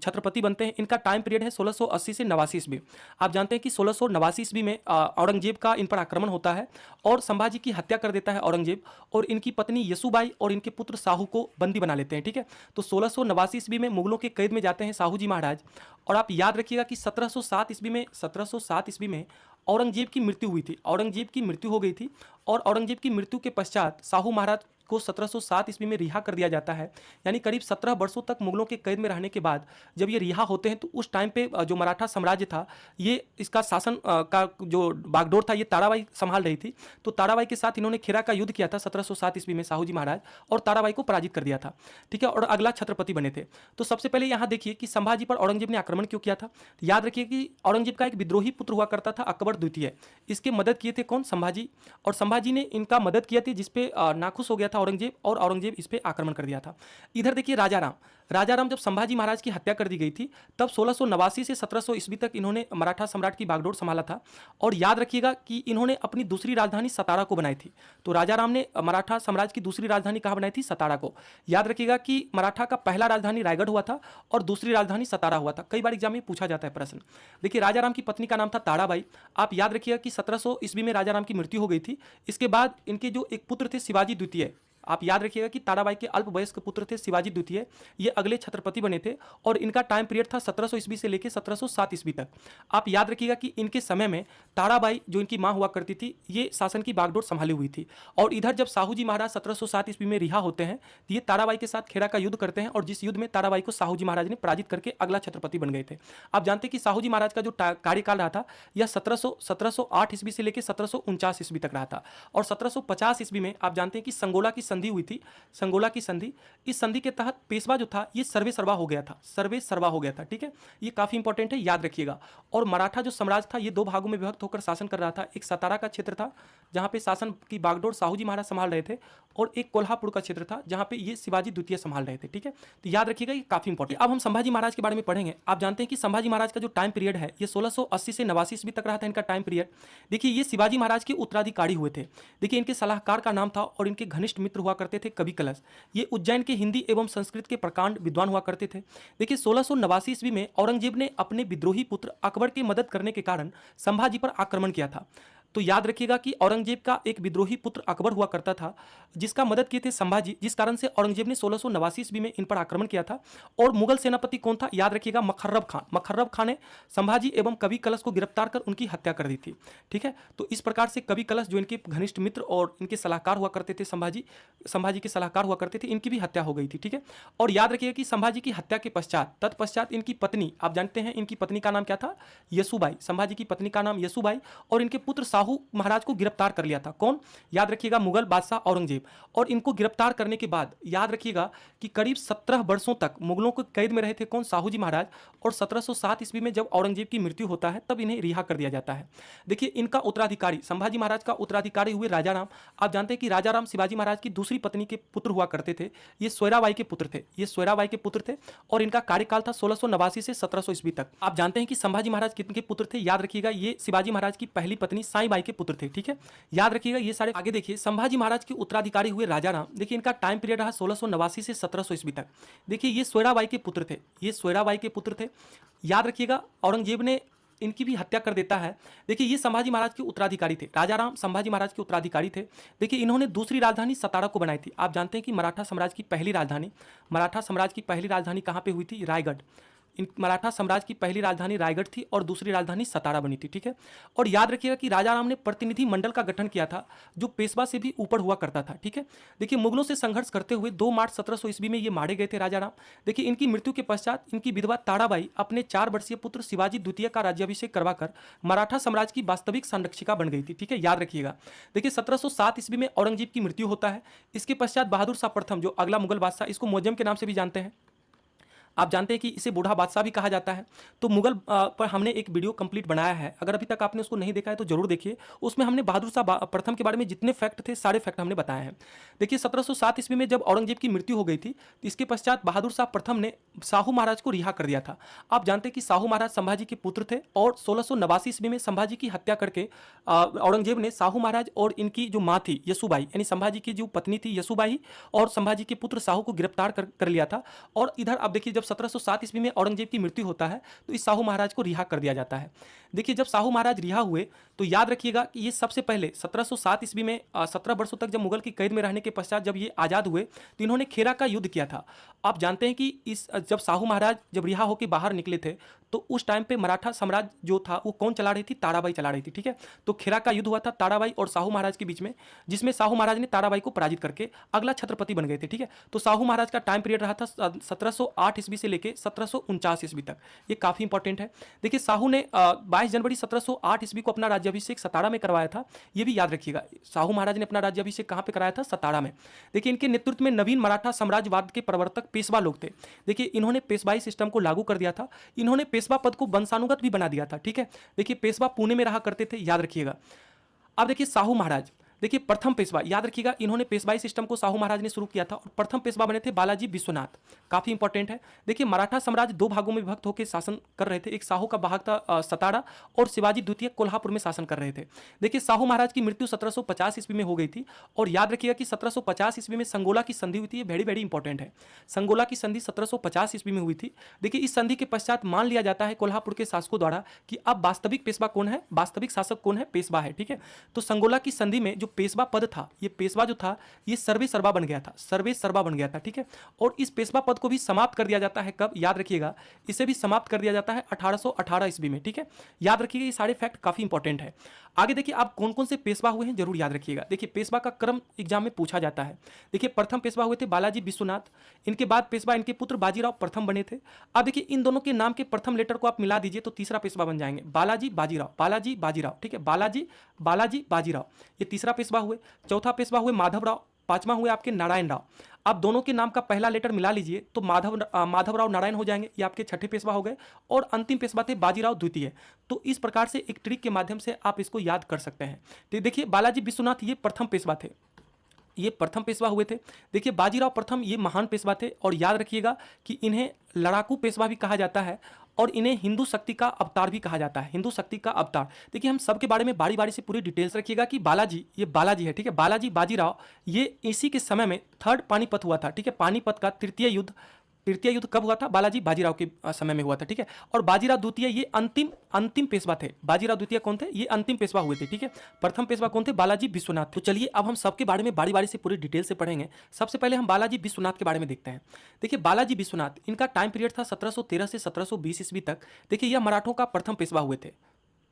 छत्रपति बनते हैं। इनका टाइम पीरियड है 1680 से 89 ईस्वी। आप जानते हैं कि 1689 ईस्वी में औरंगजेब का इन पर आक्रमण होता है और संभाजी की हत्या कर देता है औरंगजेब, और इनकी पत्नी यसुबाई और इनके पुत्र साहू को बंदी बना लेते हैं, ठीक है। तो 1689 ईस्वी में मुगलों के कैद में जाते हैं साहू जी महाराज। और आप याद रखिएगा कि 1707 ईस्वी में औरंगजेब की मृत्यु हुई थी। औरंगजेब की मृत्यु हो गई थी और औरंगजेब की मृत्यु के पश्चात साहू महाराज को 1707 ईस्वी में रिहा कर दिया जाता है। यानी करीब 17 वर्षों तक मुगलों के कैद में रहने के बाद जब ये रिहा होते हैं तो उस टाइम पे जो मराठा साम्राज्य था, ये इसका शासन का जो बागडोर था ये ताराबाई संभाल रही थी। तो ताराबाई के साथ इन्होंने खेरा का युद्ध किया था 1707 ईस्वी में साहू जी महाराज, और ताराबाई को पराजित कर दिया था, ठीक है, और अगला छत्रपति बने थे। तो सबसे पहले यहाँ देखिए कि संभाजी पर औरंगजेब ने आक्रमण क्यों किया था। याद रखिए कि औरंगजेब का एक विद्रोही पुत्र हुआ करता था अकबर द्वितीय। इसके मदद किए थे कौन? संभाजी। और संभाजी ने इनका मदद किया थी, जिसपे नाखुश हो गया था औरंगजेब, और औरंगजेब इस पे आक्रमण कर दिया था। इधर देखिए राजाराम जब संभाजी महाराज की हत्या कर दी गई थी तब 1689 से 1700 ईस्वी तक इन्होंने मराठा सम्राट की बागडोर संभाला था। और याद रखिएगा कि इन्होंने अपनी दूसरी राजधानी सतारा को बनाई थी। तो राजाराम ने मराठा साम्राज्य की दूसरी राजधानी कहाँ बनाई थी? सतारा को। याद रखिएगा कि मराठा का पहला राजधानी रायगढ़ हुआ था और दूसरी राजधानी सतारा हुआ था। कई बार एग्जाम में पूछा जाता है प्रश्न। देखिए राजाराम की पत्नी का नाम था ताराबाई। आप याद रखिएगा कि 1700 ईस्वी में राजाराम की मृत्यु हो गई थी। इसके बाद इनके जो एक पुत्र थे शिवाजी द्वितीय, आप याद रखिएगा कि ताराबाई के अल्प वयस्क पुत्र थे शिवाजी द्वितीय, ये अगले छत्रपति बने थे। और इनका टाइम पीरियड था 1700 ईस्वी से लेकर 1707 ईस्वी तक। आप याद रखिएगा कि इनके समय में ताराबाई जो इनकी मां हुआ करती थी, ये शासन की बागडोर संभाली हुई थी। और इधर जब साहू जी महाराज 1707 ईस्वी में रिहा होते हैं तो ये ताराबाई के साथ खेड़ा का युद्ध करते हैं, और जिस युद्ध में ताराबाई को साहू जी महाराज ने पराजित करके अगला छत्रपति बन गए थे। आप जानते हैं कि साहू जी महाराज का जो कार्यकाल रहा था यह 1708 ईस्वी से लेकर 1749 ईस्वी तक रहा था। और 1750 ईस्वी में आप जानते हैं कि संगोला की संधि हुई थी। संगोला की संधि, इस संधि के तहत पेशवा जो था ये सर्वे सर्वा हो गया था, ठीक है। ये काफी इंपॉर्टेंट है, याद रखिएगा। और मराठा जो साम्राज्य था ये दो भागों में विभक्त होकर शासन कर रहा था। एक सतारा का क्षेत्र था जहां पे शासन की बागडोर साहू जी महाराज संभाल रहे थे, और एक कोल्हापुर का क्षेत्र था जहां पे ये शिवाजी द्वितीय संभाल रहे थे, ठीक है। तो याद रखिएगा, ये काफी इंपॉर्टेंट। अब हम संभाजी महाराज के बारे में पढ़ेंगे। आप जानते हैं कि संभाजी महाराज का जो टाइम पीरियड है ये 1680 से 89 ईस्वी तक रहा था इनका टाइम पीरियड। देखिए ये शिवाजी महाराज के उत्तराधिकारी हुए थे। देखिए इनके सलाहकार का नाम था और इनके घनिष्ठ मित्र हुआ करते थे कवि कलश। ये उज्जैन के हिंदी एवं संस्कृत के प्रकांड विद्वान हुआ करते थे। देखिए 1689 ईस्वी में औरंगजेब ने अपने विद्रोही पुत्र अकबर की मदद करने के कारण संभाजी पर आक्रमण किया था। तो याद रखिएगा कि औरंगजेब का एक विद्रोही पुत्र अकबर हुआ करता था जिसका मदद किए थे संभाजी, जिस कारण से औरंगजेब ने 1689 ईस्वी में इन पर आक्रमण किया था। और मुगल सेनापति कौन था? याद रखिएगा मखर्रब खान ने संभाजी एवं कवि कलश को गिरफ्तार कर उनकी हत्या कर दी थी, ठीक है। तो इस प्रकार से कवि कलश जो इनके घनिष्ठ मित्र और इनके सलाहकार हुआ करते थे, संभाजी के सलाहकार हुआ करते थे, इनकी भी हत्या हो गई थी, ठीक है। और याद रखिएगा कि संभाजी की हत्या के तत्पश्चात इनकी पत्नी, आप जानते हैं इनकी पत्नी का नाम क्या था? यसुबाई। संभाजी की पत्नी का नाम यसुबाई, और इनके पुत्र साहू महाराज को गिरफ्तार कर लिया था। कौन? याद रखिएगा मुगल बादशाह औरंगजेब। और इनको गिरफ्तार करने के बाद याद रखिएगा कि करीब 17 वर्षों तक मुगलों को कैद में रहे थे कौन? साहू जी महाराज। और 1707 ईस्वी में जब औरंगजेब की मृत्यु होता है तब इन्हें रिहा कर दिया जाता है। देखिए इनका उत्तराधिकारी, संभाजी महाराज का उत्तराधिकारी हुए राजाराम। आप जानते हैं कि राजाराम शिवाजी महाराज की दूसरी पत्नी के पुत्र हुआ करते थे। ये सोयराबाई के पुत्र थे और इनका कार्यकाल था 1689 से 1700 ईस्वी तक। आप जानते हैं कि संभाजी महाराज कितने पुत्र थे? याद रखिएगा ये शिवाजी महाराज की पहली पत्नी साईबाई के पुत्र थे, ठीक है। याद रखिएगा ये सारे। आगे देखिए संभाजी महाराज के उत्तराधिकारी हुए राजाराम। देखिए इनका टाइम पीरियड रहा 1689 से 1700 ईस्वी तक। देखिए ये सोयराबाई के पुत्र थे। याद रखिएगा औरंगजेब ने इनकी भी हत्या कर देता है। देखिए ये संभाजी महाराज के उत्तराधिकारी थे। राजाराम संभाजी महाराज के उत्तराधिकारी थे। देखिए इन्होंने दूसरी राजधानी सतारा को बनाई थी। आप जानते हैं कि मराठा साम्राज्य की पहली राजधानी कहाँ पे हुई थी? रायगढ़। इन मराठा साम्राज्य की पहली राजधानी रायगढ़ थी और दूसरी राजधानी सतारा बनी थी, ठीक है। और याद रखिएगा कि राजा राम ने प्रतिनिधि मंडल का गठन किया था जो पेशवा से भी ऊपर हुआ करता था, ठीक है। देखिए मुगलों से संघर्ष करते हुए 2 मार्च 1700 ईस्वी में ये मारे गए थे राजा राम। देखिए इनकी मृत्यु के पश्चात इनकी विधवा ताराबाई अपने 4 वर्षीय पुत्र शिवाजी द्वितीय का राज्याभिषेक करवाकर मराठा साम्राज्य की वास्तविक संरक्षिका बन गई थी, ठीक है, याद रखिएगा। देखिए 1707 ईस्वी में औरंगजेब की मृत्यु होता है। इसके पश्चात बहादुर शाह प्रथम जो अगला मुगल बादशाह, इसको मुअज्जम के नाम से भी जानते हैं, आप जानते हैं कि इसे बूढ़ा बादशाह भी कहा जाता है। तो मुगल पर हमने एक वीडियो कंप्लीट बनाया है, अगर अभी तक आपने उसको नहीं देखा है तो जरूर देखिए। उसमें हमने बहादुर शाह प्रथम के बारे में जितने फैक्ट थे सारे फैक्ट हमने बताए हैं। देखिए 1707 ईस्वी में जब औरंगजेब की मृत्यु हो गई थी तो इसके पश्चात बहादुर शाह प्रथम ने शाहू महाराज को रिहा कर दिया था। आप जानते हैं कि शाहू महाराज संभाजी के पुत्र थे और 1689 ईस्वी में संभाजी की हत्या करके औरंगजेब ने शाहू महाराज और इनकी जो माँ थी यशुबाई, यानी संभाजी की जो पत्नी थी यशुबाई और संभाजी के पुत्र शाहू को गिरफ्तार कर लिया था। और इधर आप देखिए जब 1707 ईस्वी में औरंगजेब की मृत्यु होता है तो इस शाहू महाराज को रिहा कर दिया जाता है। देखिए जब शाहू महाराज रिहा हुए तो याद रखिएगा कि ये सबसे पहले 1707 ईस्वी में 17 वर्षों तक जब मुगल की कैद में रहने के पश्चात जब ये आज़ाद हुए तो इन्होंने खेरा का युद्ध किया था। आप जानते हैं कि इस जब शाहू महाराज जब रिहा होकर बाहर निकले थे तो उस टाइम पे मराठा साम्राज्य जो था वो कौन चला रही थी, ताराबाई चला रही थी, ठीक है। तो खेरा का युद्ध हुआ था ताराबाई और शाहू महाराज के बीच में, जिसमें शाहू महाराज ने ताराबाई को पराजित करके अगला छत्रपति बन गए थे, ठीक है। तो शाहू महाराज का टाइम पीरियड रहा था 1708 ईस्वी से लेकर 1749 ईस्वी तक, ये काफी इंपॉर्टेंट है। देखिए शाहू ने 22 जनवरी 1708 ईस्वी को अपना राज्याभिषेक सतारा में करवाया था, ये भी याद रखिएगा। शाहू महाराज ने अपना राज्याभिषेक कहाँ पे कराया था, सतारा में। देखिए इनके नेतृत्व में नवीन मराठा साम्राज्यवाद के प्रवर्तक पेशवा लोग थे। देखिए इन्होंने पेशवाई सिस्टम को लागू कर दिया था, इन्होंने पेशवा पद को वंशानुगत भी बना दिया था, ठीक है। देखिए पेशवा पुणे में रहा करते थे, याद रखिएगा। अब देखिए शाहू महाराज, देखिए प्रथम पेशवा, याद रखिएगा इन्होंने पेशवाई सिस्टम को शाहू महाराज ने शुरू किया था और प्रथम पेशवा बने थे बालाजी विश्वनाथ, काफी इंपॉर्टेंट है। देखिए मराठा साम्राज्य 2 भागों में विभक्त होकर शासन कर रहे थे, एक शाहू का भाग था सतारा और शिवाजी द्वितीय कोल्हापुर में शासन कर रहे थे। देखिए शाहू महाराज की मृत्यु 1750 ईस्वी में हो गई थी और याद रखिएगा कि 1750 ईस्वी में संगोला की संधि हुई थी, ये वेरी इंपॉर्टेंट है। संगोला की संधि 1750 ईस्वी में हुई थी। देखिए इस संधि के पश्चात मान लिया जाता है कोल्हापुर के शासकों द्वारा कि अब वास्तविक पेशवा कौन है, वास्तविक शासक कौन है, पेशवा है, ठीक है। तो संगोला की संधि में जो पेशवा पद था, ये पेशवा जो था ये सर्वे सर्वा बन गया था, सर्वे सर्वा बन गया था, ठीक है। और इस पेशवा पद को भी समाप्त कर दिया जाता है कब, याद रखिएगा, इसे भी समाप्त कर दिया जाता है 1818 ईस्वी में, ठीक है। याद रखिएगा ये सारे फैक्ट काफी इंपॉर्टेंट है। आगे देखिए आप कौन कौन से पेशवा हुए हैं जरूर याद रखिएगा। देखिए पेशवा का क्रम एग्जाम में पूछा जाता है। देखिए प्रथम पेशवा हुए थे बालाजी विश्वनाथ, इनके बाद पेशवा इनके पुत्र बाजीराव प्रथम बने थे। अब देखिए इन दोनों के नाम के प्रथम लेटर को आप मिला दीजिए तो तीसरा पेशवा बन जाएंगे, बालाजी बाजीराव, बालाजी बाजीराव, ठीक है, बालाजी बालाजी बाजीराव, ये तीसरा पेशवा हुए। चौथा पेशवा हुए माधवराव, पांचवा हुए आपके नारायण राव। आप दोनों के नाम का पहला लेटर मिला लीजिए तो माधवराव नारायण हो जाएंगे, ये आपके छठे पेशवा हो गए। और अंतिम पेशवा थे बाजीराव द्वितीय। तो इस प्रकार से एक ट्रिक के माध्यम से आप इसको याद कर सकते हैं। तो देखिए बालाजी विश्वनाथ ये प्रथम पेशवा थे, ये प्रथम पेशवा हुए थे। देखिए बाजीराव प्रथम ये महान पेशवा थे और याद रखिएगा कि इन्हें लड़ाकू पेशवा भी कहा जाता है और इन्हें हिंदू शक्ति का अवतार भी कहा जाता है, हिंदू शक्ति का अवतार। देखिए हम सबके बारे में बारी बारी से पूरी डिटेल्स रखिएगा कि बालाजी, ये बालाजी है, ठीक है, बालाजी बाजीराव ये इसी के समय में थर्ड पानीपत हुआ था, ठीक है। पानीपत का तृतीय युद्ध कब हुआ था, बालाजी बाजीराव के समय में हुआ था, ठीक है। और बाजीराव द्वितीय ये अंतिम पेशवा थे। बाजीराव द्वितीय कौन थे, ये अंतिम पेशवा हुए थे, ठीक है। प्रथम पेशवा कौन थे, बालाजी विश्वनाथ। तो चलिए अब हम सबके बारे में बारी बारी से पूरी डिटेल से पढ़ेंगे। सबसे पहले हम बालाजी विश्वनाथ के बारे में देखते हैं। देखिए बालाजी विश्वनाथ, इनका टाइम पीरियड था 1713 से 1720 ईस्वी तक। देखिए यह मराठों का प्रथम पेशवा हुए थे।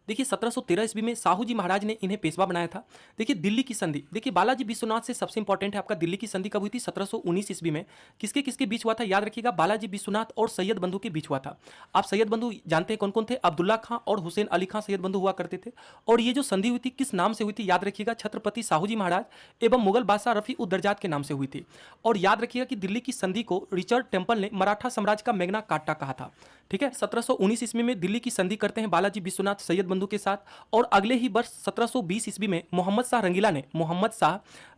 देखिए 1713 ईस्वी में साहू जी महाराज ने इन्हें पेशवा बनाया था। देखिए दिल्ली की संधि, देखिए बालाजी विश्वनाथ से सबसे इंपॉर्टेंट है आपका दिल्ली की संधि कब हुई थी, 1719 ईस्वी में। किसके किसके बीच हुआ था, याद रखिएगा, बालाजी विश्वनाथ और सैयद बंधु के बीच हुआ था। आप सैयद बंधु जानते हैं कौन कौन थे, अब्दुल्ला खां और हुसैन अली खां सैयद बंधु हुआ करते थे। और ये जो संधि हुई थी किस नाम से हुई थी, याद रखिएगा, छत्रपति साहू जी महाराज एवं मुगल बादशाह रफी उद्दरजात के नाम से हुई थी। और याद रखिएगा कि दिल्ली की संधि को रिचर्ड टेम्पल ने मराठा साम्राज्य का मैग्ना कार्टा कहा था, ठीक है। 1719 ईस्वी में दिल्ली की संधि करते हैं बालाजी विश्वनाथ सैयद बंधु के साथ। और अगले ही वर्ष 1720 ईस्वी में मोहम्मद शाह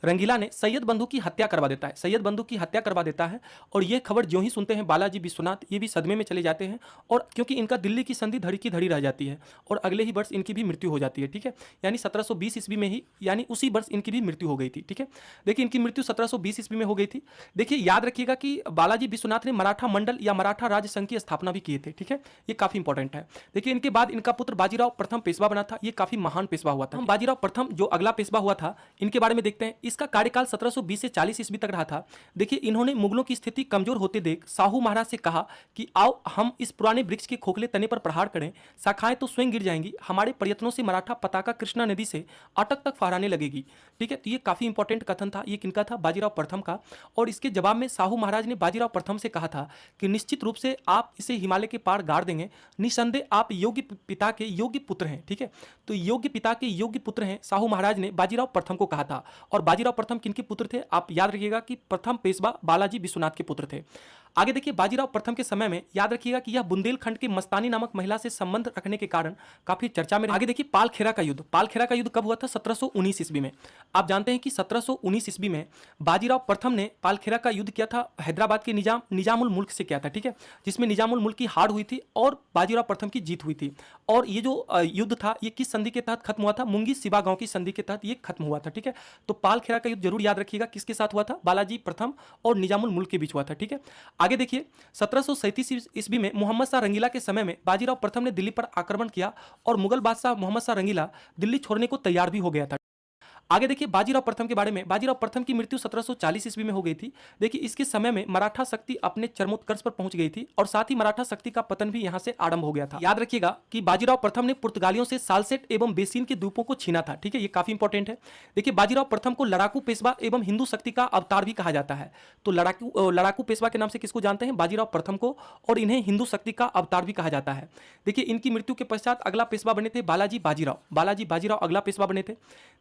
रंगीला ने सैयद बंधु की हत्या करवा देता है, सैयद बंधु की हत्या करवा देता है। और ये खबर जो ही सुनते हैं बालाजी विश्वनाथ ये भी सदमे में चले जाते हैं, और क्योंकि इनका दिल्ली की संधि धड़ी की धड़ी रह जाती है और अगले ही वर्ष इनकी भी मृत्यु हो जाती है, ठीक है। यानी 1720 ईस्वी में ही, यानी उसी वर्ष इनकी भी मृत्यु हो गई थी, ठीक है। देखिए इनकी मृत्यु 1720 ईस्वी में हो गई थी। देखिए याद रखिएगा कि बालाजी विश्वनाथ ने मराठा मंडल या मराठा राज्य संघ की स्थापना भी की किए थे। ठीक है, ये काफी इंपॉर्टेंट है। देखिए इनके बाद इनका पुत्र बाजीराव प्रथम पेशवा बना था, ये काफी महान पेशवा हुआ था। हम बाजीराव प्रथम जो अगला पेशवा हुआ था इनके बारे में देखते हैं। इसका कार्यकाल 1720 से 40 ईस्वी तक रहा था। देखिए इन्होंने मुगलों की स्थिति कमजोर होते देख शाहू महाराज से कहा कि आओ हम इस पुराने वृक्ष के खोखले तने पर प्रहार करें, शाखाएं तो स्वयं गिर जाएंगी, हमारे प्रयत्नों से मराठा पताका कृष्णा नदी से अटक तक फहराने लगेगी। ठीक है, तो ये काफी इंपॉर्टेंट कथन था, ये किनका था? बाजीराव प्रथम का। और इसके जवाब में शाहू महाराज ने बाजीराव प्रथम से कहा था कि निश्चित रूप से आप इसे हिमालय के पार गाड़ देंगे, निसंदेह आप योग्य पिता के योग्य पुत्र हैं। ठीक है, तो योग्य पिता के योग्य पुत्र हैं, शाहू महाराज ने बाजीराव प्रथम को कहा था। और बाजीराव प्रथम किनके पुत्र थे? आप याद रखिएगा कि प्रथम पेशवा बालाजी विश्वनाथ के पुत्र थे। आगे देखिए बाजीराव प्रथम के समय में याद रखिएगा कि यह बुंदेलखंड की मस्तानी नामक महिला से संबंध रखने के कारण काफी चर्चा में। आगे देखिए पालखेरा का युद्ध। पालखेरा का युद्ध कब हुआ था? 1719 ईस्वी में। आप जानते हैं कि 1719 ईस्वी में बाजीराव प्रथम ने पालखेरा का युद्ध किया था, हैदराबाद के निजामुल मुल्क से किया था। ठीक है, जिसमें निजामुल मुल्क की हार हुई थी और बाजीराव प्रथम की जीत हुई थी। और ये जो युद्ध था ये किस संधि के तहत खत्म हुआ था? मुंगी सिबा गांव की संधि के तहत ये खत्म हुआ था। ठीक है, तो पालखेरा का युद्ध जरूर याद रखिएगा किसके साथ हुआ था? बालाजी प्रथम और निजामुल मुल्क के बीच हुआ था। ठीक है, आगे देखिए 1737 ईस्वी में मोहम्मद शाह रंगीला के समय में बाजीराव प्रथम ने दिल्ली पर आक्रमण किया और मुगल बादशाह मोहम्मद शाह रंगीला दिल्ली छोड़ने को तैयार भी हो गया था। आगे देखिए बाजीराव प्रथम के बारे में। बाजीराव प्रथम की मृत्यु 1740 ईस्वी में हो गई थी। देखिए इसके समय में मराठा शक्ति अपने चरमोत्कर्ष पर पहुंच गई थी और साथ ही मराठा शक्ति का पतन भी यहां से आरंभ हो गया था। याद रखिएगा कि बाजीराव प्रथम ने पुर्तगालियों से सालसेट एवं बेसिन के द्वीपों को छीना था। ठीक है, ये काफी इंपॉर्टेंट है। देखिए बाजीराव प्रथम को लड़ाकू पेशवा एवं हिंदू शक्ति का अवतार भी कहा जाता है। तो लड़ाकू पेशवा के नाम से किसको जानते हैं? बाजीराव प्रथम को, और इन्हें हिंदू शक्ति का अवतार भी कहा जाता है। देखिए इनकी मृत्यु के पश्चात अगला पेशवा बने थे बालाजी बाजीराव। बालाजी बाजीराव अगला पेशवा बने थे।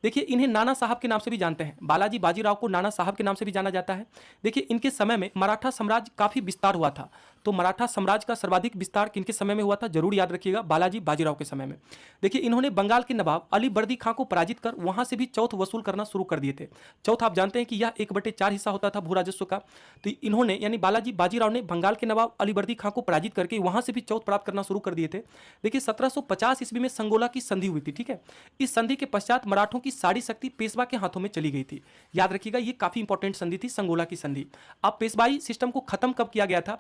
देखिए इन्हें नाना साहब के नाम से भी जानते हैं। बालाजी बाजीराव को नाना साहब के नाम से भी जाना जाता है। देखिए इनके समय में मराठा साम्राज्य काफी विस्तार हुआ था। तो मराठा साम्राज्य का सर्वाधिक विस्तार किनके समय में हुआ था? जरूर याद रखिएगा बालाजी बाजीराव के समय में। देखिए इन्होंने बंगाल के नवाब अली बर्दी खां को पराजित कर वहां से भी चौथ वसूल करना शुरू कर दिए थे। चौथ आप जानते हैं कि यह 1/4 हिस्सा होता था भू राजस्व का। तो इन्होंने यानी बालाजी बाजीराव ने बंगाल के नवाब अली बर्दी खां को पराजित करके वहां से भी चौथ प्राप्त करना शुरू कर दिए थे। देखिए 1750 ईस्वी में संगोला की संधि हुई थी। ठीक है, इस संधि के पश्चात मराठों की सारी शक्ति पेशवा के हाथों में चली गई थी। याद रखिएगा ये काफी इंपॉर्टेंट संधि थी, संगोला की संधि। अब पेशवाई सिस्टम को खत्म कब किया गया था?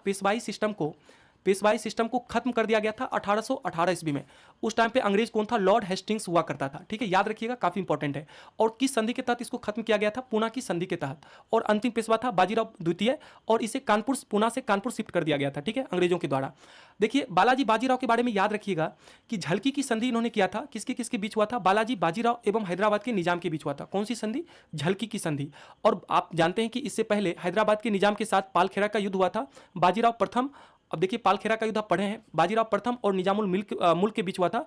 पेशवाई सिस्टम को खत्म कर दिया गया था 1818 ईस्वी में। उस टाइम पे अंग्रेज कौन था? लॉर्ड हेस्टिंग्स हुआ करता था। ठीक है, याद रखिएगा काफी इंपॉर्टेंट है। और किस संधि के तहत इसको खत्म किया गया था? पूना की संधि के तहत। और अंतिम पेशवा था बाजीराव द्वितीय, और इसे पूना से कानपुर शिफ्ट कर दिया गया था। ठीक है, अंग्रेजों के द्वारा। देखिए बालाजी बाजीराव के बारे में याद रखिएगा कि झलकी की संधि इन्होंने किया था। किसके किसके बीच हुआ था? बालाजी बाजीराव एवं हैदराबाद के निजाम के बीच हुआ था। कौन सी संधि? झलकी की संधि। और आप जानते हैं कि इससे पहले हैदराबाद के निजाम के साथ पालखेरा का युद्ध हुआ था, बाजीराव प्रथम। अब देखिए पालखेरा का युद्ध आप पढ़े हैं, बाजीराव प्रथम और निजामुल मुल्क के बीच हुआ था,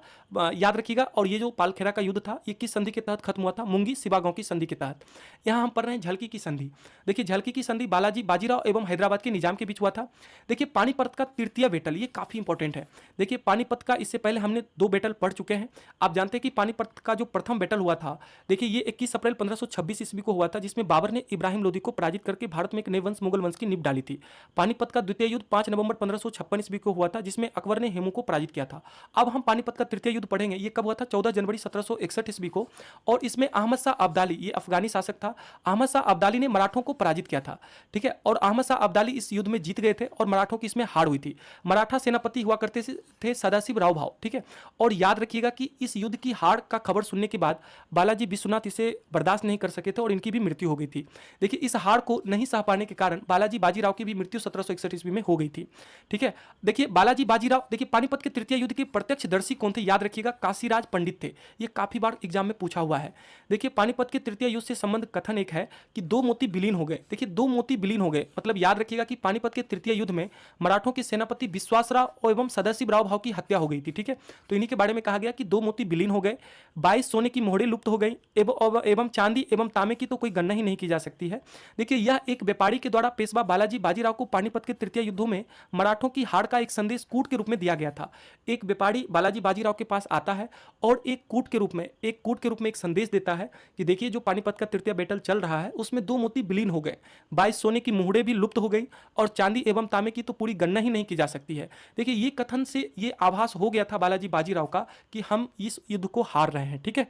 याद रखिएगा। और ये जो पालखेरा का युद्ध था ये किस संधि के तहत खत्म हुआ था? मुंगी सिबा गांव की संधि के तहत। यहाँ हम पढ़ रहे हैं झलकी की संधि। देखिए झलकी की संधि बालाजी बाजीराव एवं हैदराबाद के निजाम के बीच हुआ था। देखिए पानीपत का तृतीय बैटल, ये काफी इंपॉर्टेंट है। देखिए पानीपत का इससे पहले हमने 2 बैटल पढ़ चुके हैं। आप जानते हैं कि पानीपत का जो प्रथम बैटल हुआ था, देखिए ये 21 अप्रैल 1526 ईस्वी को हुआ था, जिसमें बाबर ने इब्राहिम लोदी को पराजित करके भारत में एक नए वंश मुगल वंश की नींव डाली थी। पानीपत का द्वितीय युद्ध 5 नवंबर 1556 ईस्वी को हुआ था, जिसमें अकबर ने हेमू को पराजित किया था। अब हम पानीपत का तृतीय युद्ध पढ़ेंगे। ये कब हुआ था? 14 जनवरी 1761 ईस्वी को। और इसमें अहमद शाह अब्दाली, ये अफगानी शासक था, अहमद शाह अब्दाली ने मराठों को पराजित किया था। ठीक है, और अहमद शाह अब्दाली इस युद्ध में जीत गए थे और मराठों की इसमें हार हुई थी। मराठा सेनापति हुआ करते थे सदाशिव राव भाव। ठीक है, और याद रखिएगा कि इस युद्ध की हार का खबर सुनने के बाद बालाजी विश्वनाथ इसे बर्दाश्त नहीं कर सके थे और इनकी भी मृत्यु हो गई थी। देखिए इस हार को नहीं सह पाने के कारण बालाजी बाजीराव की भी मृत्यु 1761 ईस्वी में हो गई थी। ठीक है, देखिए बालाजी बाजीराव, देखिए पानीपत के तृतीय युद्ध के प्रत्यक्षदर्शी कौन थे? याद रखिएगा काशीराज पंडित थे। ये काफी बार एग्जाम में पूछा हुआ है। देखिए पानीपत के तृतीय युद्ध से संबंध कथन एक है कि 2 मोती विलीन हो गए। देखिए 2 मोती विलीन हो गए, मतलब याद रखिएगा कि पानीपत के तृतीय युद्ध में मराठों के सेनापति विश्वासराव एवं सदाशिव राव भाव की हत्या हो गई थी। ठीक है, तो इन्हीं के बारे में कहा गया कि 2 मोती विलीन हो गए, 22 सोने की मोहरें लुप्त हो गई एवं चांदी एवं तांबे की तो कोई गणना ही नहीं की जा सकती है। देखिए यह एक व्यापारी के द्वारा पेशवा बालाजी बाजीराव को पानीपत के तृतीय युद्धों में मराठों की हार का एक संदेश कूट के रूप में दिया गया था। एक व्यापारी बालाजी बाजीराव के पास आता है और एक कूट के रूप में एक संदेश देता है कि देखिए जो पानीपत का तृतीय बैटल चल रहा है उसमें 2 मोती विलीन हो गए, 22 सोने की मोहरें भी लुप्त हो गई और चांदी एवं तांबे की तो पूरी गणना ही नहीं की जा सकती है। देखिए ये कथन से ये आभास हो गया था बालाजी बाजीराव का कि हम इस युद्ध को हार रहे हैं। ठीक है,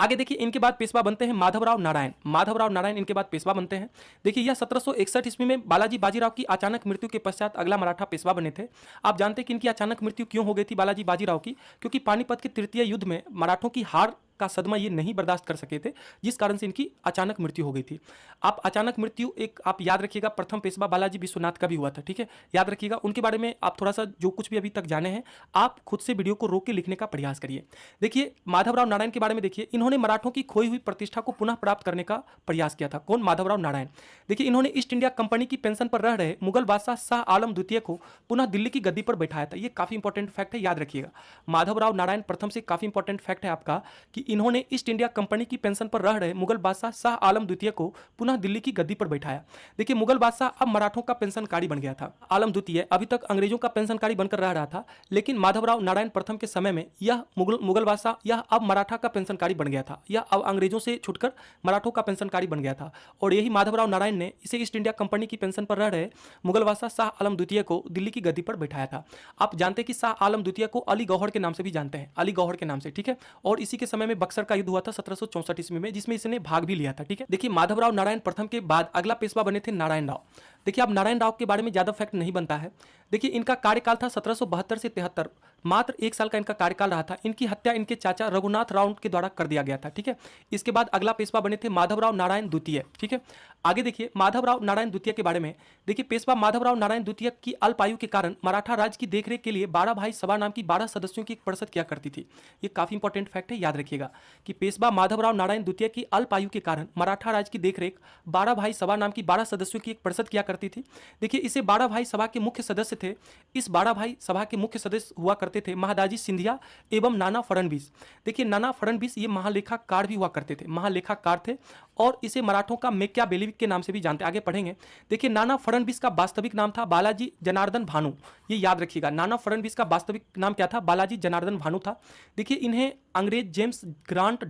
आगे देखिए इनके बाद पेशवा बनते हैं माधवराव नारायण। माधवराव नारायण इनके बाद पेशवा बनते हैं। देखिए यह 1761 ईस्वी में बालाजी बाजीराव की अचानक मृत्यु के पश्चात अगला मराठा पेशवा बने थे। आप जानते हैं कि इनकी अचानक मृत्यु क्यों हो गई थी बालाजी बाजीराव की? क्योंकि पानीपत के तृतीय युद्ध में मराठों की हार का सदमा ये नहीं बर्दाश्त कर सके थे, जिस कारण से इनकी अचानक मृत्यु हो गई थी। आप अचानक मृत्यु एक आप याद रखिएगा प्रथम पेशवा बालाजी विश्वनाथ का भी हुआ था, ठीक है, याद रखिएगा। उनके बारे में आप थोड़ा सा जो कुछ भी अभी तक जाने हैं आप खुद से वीडियो को रोक के लिखने का प्रयास करिए। देखिए माधवराव नारायण के बारे में देखिए, इन्होंने मराठों की खोई हुई प्रतिष्ठा को पुनः प्राप्त करने का प्रयास किया था। कौन? माधवराव नारायण। देखिए इन्होंने ईस्ट इंडिया कंपनी की पेंशन पर रह रहे मुगल बादशाह शाह आलम द्वितीय को पुनः दिल्ली की गद्दी पर बैठाया था। ये काफी इंपॉर्टेंट फैक्ट है, याद रखिएगा। माधवराव नारायण प्रथम से काफी इंपॉर्टेंट फैक्ट है आपका कि इन्होंने ईस्ट इंडिया कंपनी की पेंशन पर रह रहे मुगल बादशाह शाह आलम द्वितीय को पुनः दिल्ली की गद्दी पर बैठाया। देखिए मुगल बादशाह अब मराठों का पेंशनकारी बन गया था। आलम द्वितीय अभी तक अंग्रेजों का पेंशनकारी बनकर रह रहा था, लेकिन माधवराव नारायण प्रथम के समय में यह मुगल बादशाह यह अब मराठा का पेंशनकारी बन गया था। यह अब अंग्रेजों से छुटकर मराठों का पेंशनकारी बन गया था और यही माधवराव नारायण ने इसे ईस्ट इंडिया कंपनी की पेंशन पर रह रहे मुगल बादशाह शाह आलम द्वितीय को दिल्ली की गद्दी पर बैठाया था। आप जानते हैं कि शाह आलम द्वितीय को अली गौहर के नाम से भी जानते हैं, अली गौहर के नाम से, ठीक है। और इसी के समय में बक्सर का युद्ध हुआ था 1764 ईस्वी में, जिसमें इसने भाग भी लिया था, ठीक है। देखिए माधवराव नारायण प्रथम के बाद अगला पेशवा बने थे नारायण राव। देखिए अब नारायण राव के बारे में ज्यादा फैक्ट नहीं बनता है। देखिए इनका कार्यकाल था 1772 से 73, मात्र 1 साल का इनका कार्यकाल रहा था। इनकी हत्या इनके चाचा रघुनाथ राव के द्वारा कर दिया गया था, ठीक है। इसके बाद अगला पेशवा बने थे माधवराव नारायण द्वितीय, ठीक है। आगे देखिए माधवराव नारायण द्वितीय के बारे में देखिए, पेशवा माधवराव नारायण द्वितीय की अल्प आयु के कारण मराठा राज्य की देखरेख के लिए 12 भाई सभा नाम की 12 सदस्यों की एक परिषद किया करती थी। ये काफी इंपॉर्टेंट फैक्ट है, याद रखिएगा कि पेशवा माधवराव नारायण द्वितीय की अल्प आयु के कारण मराठा राज्य की देखरेख 12 भाई सभा नाम की 12 सदस्यों की एक परिषद किया करती थी। देखिए इसे 12 भाई सभा के मुख्य सदस्य थे। इस 12 भाई सभा के मुख्य सदस्य हुआ करते थे महादाजी सिंधिया एवं नाना फडणवीस। देखिए नाना फडणवीस ये महालेखाकार भी हुआ करते थे, महालेखाकार थे और इसे मराठों का मैकियावेली के नाम से भी जानते, आगे पढ़ेंगे। देखिए नाना फडणवीस का वास्तविक नाम था बालाजी जनार्दन भानु, ये याद रखिएगा। नाना फडणवीस का वास्तविक नाम क्या था? बालाजी जनार्दन भानु था। देखिए इन्हें अंग्रेज जेम्स ग्रांट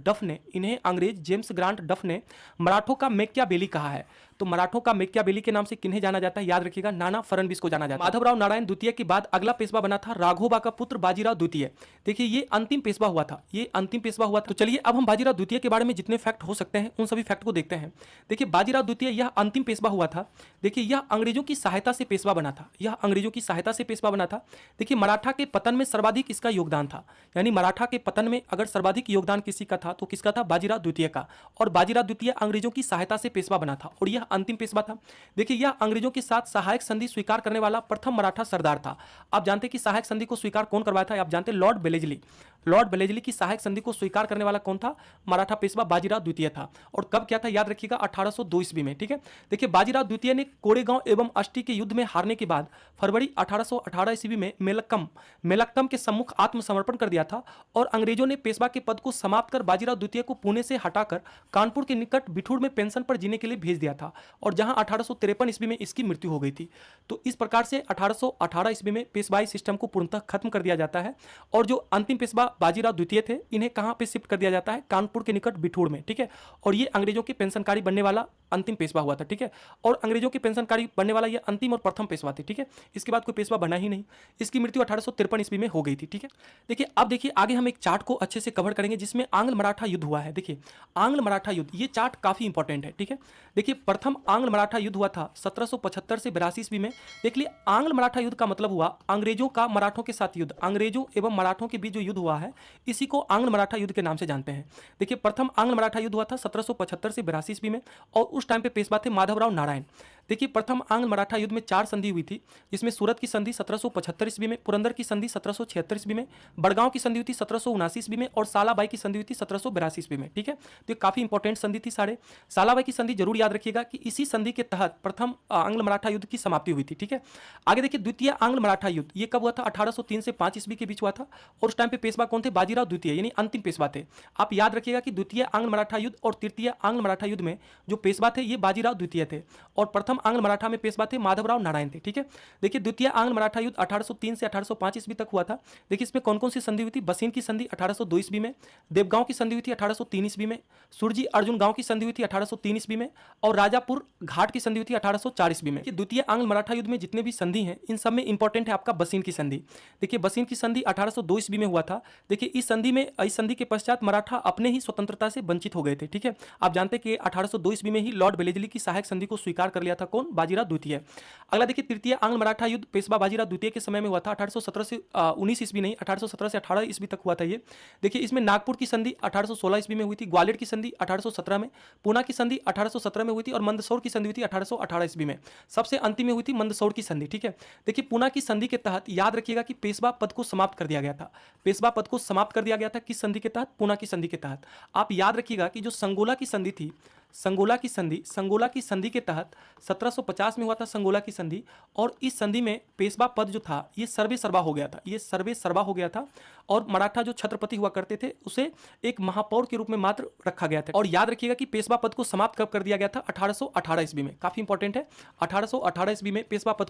डफ ने मराठों का मैकियावेली कहा है। तो मराठों का मैकियावेली के नाम से किन्हें जाना जाता है? याद रखिएगा, नाना फडणवीस को जाना जाता है। माधवराव नारायण द्वितीय के बाद अगला पेशवा बना था राघोबा का पुत्र बाजीराव द्वितीय। देखिए ये अंतिम पेशवा हुआ था, ये अंतिम पेशवा हुआ था। तो चलिए अब हम बाजीराव द्वितीय के बारे में जितने फैक्ट हो सकते हैं उन सभी फैक्ट को देखते हैं। देखिए बाजीराव द्वितीय यह अंतिम पेशवा हुआ था। देखिए यह अंग्रेजों की सहायता से पेशवा बना था, यह अंग्रेजों की सहायता से पेशवा बना था। देखिए मराठा के पतन में सर्वाधिक इसका योगदान था, यानी मराठा के पतन में अगर सर्वाधिक योगदान किसी का था तो किसका था? बाजीराव द्वितीय का। और बाजीराव द्वितीय अंग्रेजों की सहायता से पेशवा बना था और यह अंतिम पेशवा था। देखिए यह अंग्रेजों के साथ सहायक संधि स्वीकार करने वाला प्रथम मराठा सरदार था। आप जानते हैं कि सहायक संधि को स्वीकार कौन करवाया था? आप जानते हैं लॉर्ड बेलेजली। लॉर्ड बेलेजली की सहायक संधि को स्वीकार करने वाला कौन था? मराठा पेशवा बाजीराव द्वितीय था। और कब क्या था? याद रखिएगा 1802 ईस्वी में, ठीक है। देखिए बाजीराव द्वितीय ने कोरेगांव एवं अष्टी के युद्ध में हारने के बाद फरवरी 1818 ईस्वी में मेलक्कम के सम्मुख आत्मसमर्पण कर दिया था और अंग्रेजों ने पेशवा के पद को समाप्त कर बाजीराव द्वितीय को पुणे से हटाकर कानपुर के निकट बिठूर में पेंशन पर जीने के लिए भेज दिया था और जहां 1853 ईस्वी में इसकी मृत्यु हो गई थी। तो इस प्रकार से 1818 ईस्वी में पेशवाई सिस्टम को पूर्णतः खत्म कर दिया जाता है और जो अंतिम पेशवा बाजीराव द्वितीय थे इन्हें कहां पे शिफ्ट कर दिया जाता है? कानपुर के निकट बिठूर में, ठीक है। और ये अंग्रेजों के पेंशनकारी बनने वाला अंतिम पेशवा हुआ था, ठीक है। और अंग्रेजों के पेंशनकारी बनने वाला ये अंतिम और प्रथम पेशवा थे, ठीक है। इसके बाद कोई पेशवा बना ही नहीं। इसकी मृत्यु 1853 ईस्वी में हो गई थी, ठीक है। देखिए अब देखिए आगे हम एक चार्ट को अच्छे से कवर करेंगे जिसमें आंग्ल मराठा युद्ध हुआ है। देखिए आंग्ल मराठा युद्ध, ये चार्ट काफी इंपॉर्टेंट है, ठीक है। देखिए प्रथम आंग्ल मराठा युद्ध हुआ था 1775 से 82 ईस्वी में। देख लिए आंग्ल मराठा युद्ध का मतलब हुआ अंग्रेजों का मराठों के साथ युद्ध, अंग्रेजों एवं मराठों के बीच जो युद्ध हुआ है इसी को आंग्ल मराठा युद्ध के नाम से जानते हैं। देखिए प्रथम आंग्ल मराठा युद्ध हुआ था 1775 से 82 ईस्वी में और उस टाइम पे पेशवा थे माधवराव नारायण। देखिए प्रथम आंग्ल मराठा युद्ध में 4 संधि हुई थी, जिसमें सूरत की संधि 1775 ईस्वी में, पुरंदर की संधि 1776 ईस्वी में, बड़गांव की संधि हुई थी 1779 ईस्वी में और सालाबाई की संधि हुई थी 1782 ईस्वी में, ठीक है। तो ये काफी इंपॉर्टेंट संधि थी सारे। सालाबाई की संधि जरूर याद रखिएगा कि इसी संधि के तहत प्रथम आंग्ल मराठा युद्ध की समाप्ति हुई थी, ठीक है। आगे देखिए द्वितीय आंग्ल मराठा युद्ध, ये कब हुआ था? 1803 से 5 ईस्वी के बीच हुआ था और उस टाइम पे पेशवा कौन थे? बाजीराव द्वितीय, यानी अंतिम पेशवा थे। आप याद रखिएगा कि द्वितीय आंग्ल मराठा युद्ध और तृतीय आंग्ल मराठा युद्ध में जो पेशवा थे ये बाजीराव द्वितीय थे और प्रथम आंग्ल मराठा में पेशवा थे माधवराव नारायण थे। ठीक है, देखिए द्वितीय आंग्ल मराठा युद्ध 1803 से 1805 ईस्वी तक हुआ था। देखिए इसमें कौन कौन सी संधि हुई थी? बसीन की संधि 1802 ईस्वी में, देवगांव की संधि हुई थी 1803 ईस्वी में, सुरजी अर्जुन गांव की संधि हुई थी 1803 ईस्वी में, और राजापुर घाट की संधि हुई थी 1804 ईस्वी में। द्वितीय आंग्ल मराठा युद्ध में जितने भी संधि हैं इन सब में इंपॉर्टेंट है आपका बसीन की संधि। देखिए बसीन की संधि 1802 ईस्वी में हुआ था। देखिए इस संधि के पश्चात मराठा अपने ही स्वतंत्रता से वंचित हो गए थे। ठीक है, आप जानते हैं कि 1802 ईस्वी में ही लॉर्ड वेलेस्ली की सहायक संधि को स्वीकार कर लिया था कौन? बाजीराव द्वितीय। अगला देखिए तृतीय आंग्ल मराठा युद्ध पेशवा बाजीराव द्वितीय के समय में हुआ था। 1817 से 19 ईस्वी नहीं, 1817 से 18 ईस्वी तक हुआ था ये। देखिए इसमें नागपुर की संधि 1816 ईस्वी में हुई थी, ग्वालियर की संधि 1817 में, पूना की संधि 1817 में हुई थी, और मंदसौर की संधि हुई थी 1818 ईस्वी में। सबसे अंतिम में हुई थी मंदसौर की संधि। ठीक है, देखिए पूना की संधि के तहत याद रखिएगा कि पेशवा पद को समाप्त कर दिया गया था। पेशवा पद को समाप्त कर दिया गया था किस संधि के तहत? पूना की संधि के तहत। आप याद रखिएगा कि जो संगोला की संधि थी, संगोला की संधि के तहत 1750 में हुआ था संगोला की संधि, और इस संधि में पेशवा पद जो था ये सर्वे सर्वा हो गया था, ये सर्वे सर्वा हो गया था, और मराठा जो छत्रपति हुआ करते थे उसे एक महापौर के रूप में मात्र रखा गया था। और याद रखिएगा कि पेशवा पद को समाप्त कब कर दिया गया था? 1818 ईस्वी में। काफी इंपॉर्टेंट है, 1818 ईस्वी में पेशवा पद